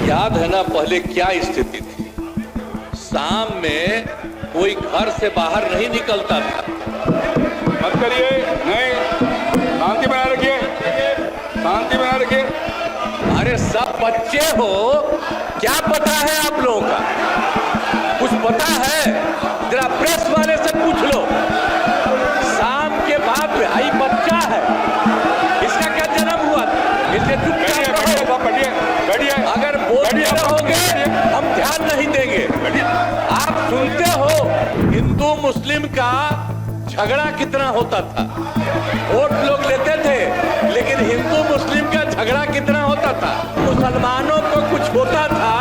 याद है ना पहले क्या स्थिति थी? शाम में कोई घर से बाहर नहीं निकलता था। मत करिए, नहीं, शांति बनाए रखिए, शांति बनाए रखिए। अरे सब बच्चे हो, क्या पता है आप लोगों का? कुछ पता है? जरा प्रेस वाले से पूछ लो। शाम के बाद भाई बच्चा है, इसका क्या जन्म हुआ? इसलिए चुपचाप रहो। बैठिए। अगर बोलते रहोगे हम ध्यान नहीं देंगे। आप सुनते हो हिंदू मुस्लिम का झगड़ा कितना होता था? वोट लोग लेते थे, लेकिन हिंदू मुस्लिम का झगड़ा कितना होता था? मुसलमानों को कुछ होता था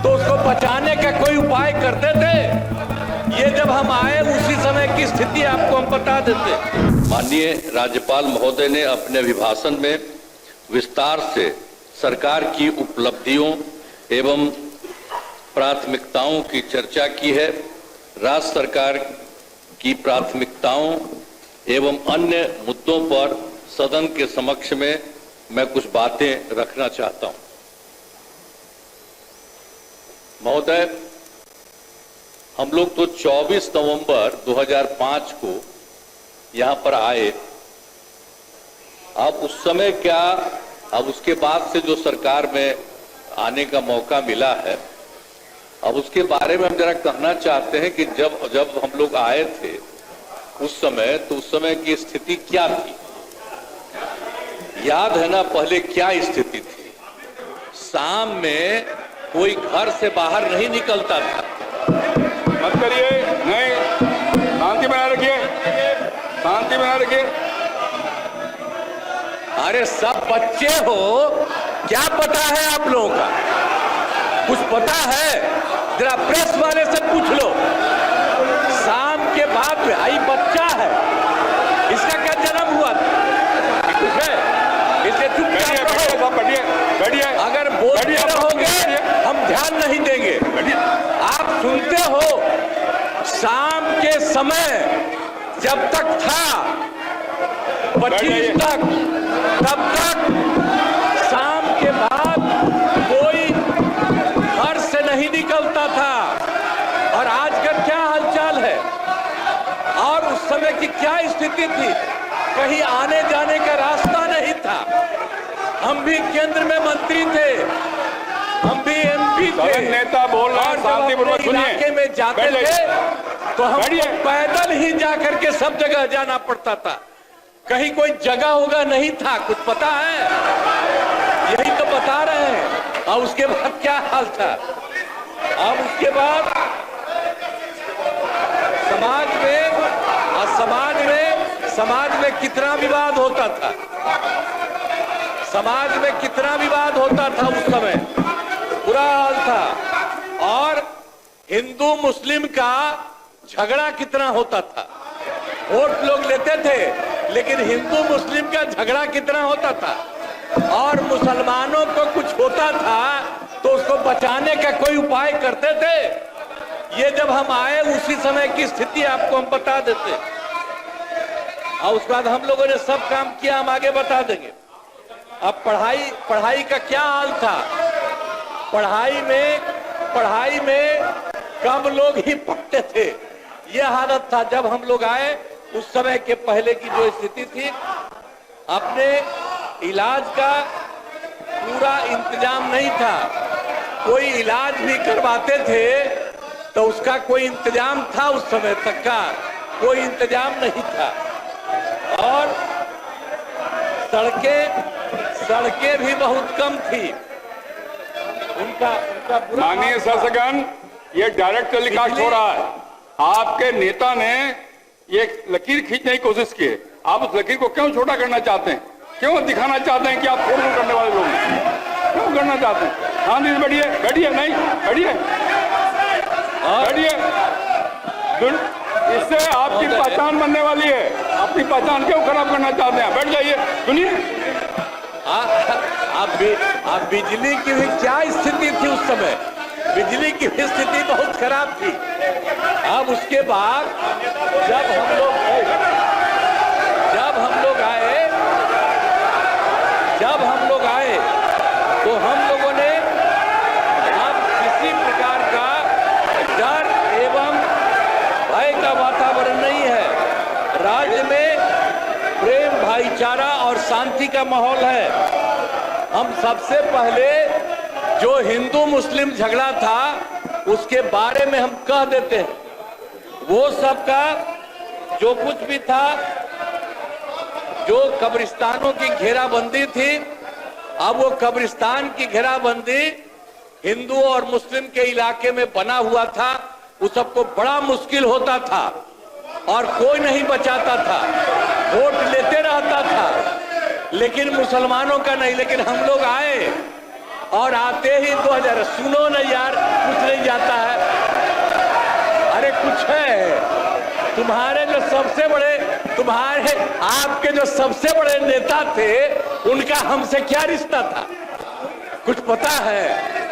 तो उसको बचाने का कोई उपाय करते थे। ये जब हम आए उसी समय की स्थिति आपको हम बता देते। माननीय राज्यपाल महोदय ने अपने अभिभाषण में विस्तार से सरकार की उपलब्धियों एवं प्राथमिकताओं की चर्चा की है। राज्य सरकार की प्राथमिकताओं एवं अन्य मुद्दों पर सदन के समक्ष में मैं कुछ बातें रखना चाहता हूं। महोदय, हम लोग तो 24 नवंबर 2005 को यहां पर आए। अब उस समय क्या, अब उसके बाद से जो सरकार में आने का मौका मिला है, अब उसके बारे में हम जरा कहना चाहते हैं कि जब हम लोग आए थे उस समय, तो उस समय की स्थिति क्या थी? याद है ना पहले क्या स्थिति थी? शाम में कोई घर से बाहर नहीं निकलता था। मत करिए, नहीं, शांति बनाए रखिए, शांति बनाए रखिए। अरे सब बच्चे हो, क्या पता है आप लोगों का? कुछ पता है? जरा प्रेस वाले से पूछ लो। शाम के बाद भाई बच्चा है, इसका क्या जन्म हुआ? कुछ है? इसलिए चुपचाप रहो। बैठिए। अगर बोलते रहोगे हम ध्यान नहीं देंगे। आप सुनते हो शाम के समय जब तक था 25 तक, तब तक शाम के बाद कोई घर से नहीं निकलता था। और आज का क्या हालचाल है? और उस समय की क्या स्थिति थी? कहीं आने जाने का रास्ता नहीं था। हम भी केंद्र में मंत्री थे, हम भी एमपी थे। नेता बोल रहा है, शांतिपूर्वक सुनिए। इलाके में जाते थे तो हम पैदल ही जाकर के सब जगह जाना पड़ता था। कहीं कोई जगह होगा नहीं था, कुछ पता है? यही तो बता रहे हैं। और उसके बाद क्या हाल था? अब उसके बाद समाज में कितना विवाद होता था? समाज में कितना विवाद होता था उस समय? बुरा हाल था। और हिंदू मुस्लिम का झगड़ा कितना होता था? वोट लोग लेते थे, लेकिन हिंदू मुस्लिम का झगड़ा कितना होता था? और मुसलमानों को कुछ होता था तो उसको बचाने का कोई उपाय करते थे। ये जब हम आए उसी समय की स्थिति आपको हम बता देते। और उसके बाद हम लोगों ने सब काम किया, हम आगे बता देंगे। अब पढ़ाई का क्या हाल था? पढ़ाई में कम लोग ही पढ़ते थे, यह हालत था जब हम लोग आए। उस समय के पहले की जो स्थिति थी, अपने इलाज का पूरा इंतजाम नहीं था। कोई इलाज भी करवाते थे तो उसका कोई इंतजाम था? उस समय तक का कोई इंतजाम नहीं था। और सड़कें भी बहुत कम थी। उनका माननीय शासकगण, ये डायरेक्ट टेलीकास्ट हो रहा है। आपके नेता ने ये लकीर खींचने की कोशिश की है। आप उस लकीर को क्यों छोटा करना चाहते हैं? क्यों दिखाना चाहते हैं कि आप फोन करने वाले लोग क्यों करना चाहते हैं? शांति से बैठिए, नहीं, बैठिए। इससे आपकी पहचान बनने वाली है। अपनी पहचान क्यों खराब करना चाहते हैं? बैठ जाइए, सुनिए। आप बिजली की भी क्या स्थिति थी उस समय? बिजली की भी स्थिति बहुत खराब थी। अब उसके बाद जब हम लोग आए तो हम लोगों ने भाईचारा और शांति का माहौल है। हम सबसे पहले जो हिंदू मुस्लिम झगड़ा था उसके बारे में हम कह देते हैं। वो सबका जो कुछ भी था, जो कब्रिस्तानों की घेराबंदी थी, अब वो कब्रिस्तान की घेराबंदी हिंदू और मुस्लिम के इलाके में बना हुआ था। उस सबको बड़ा मुश्किल होता था और कोई नहीं बचाता था, वोट लेते रहता था, लेकिन मुसलमानों का नहीं। लेकिन हम लोग आए और आते ही 2000, सुनो ना यार, कुछ नहीं जाता है। अरे कुछ है। तुम्हारे जो सबसे बड़े, आपके जो सबसे बड़े नेता थे, उनका हमसे क्या रिश्ता था? कुछ पता है?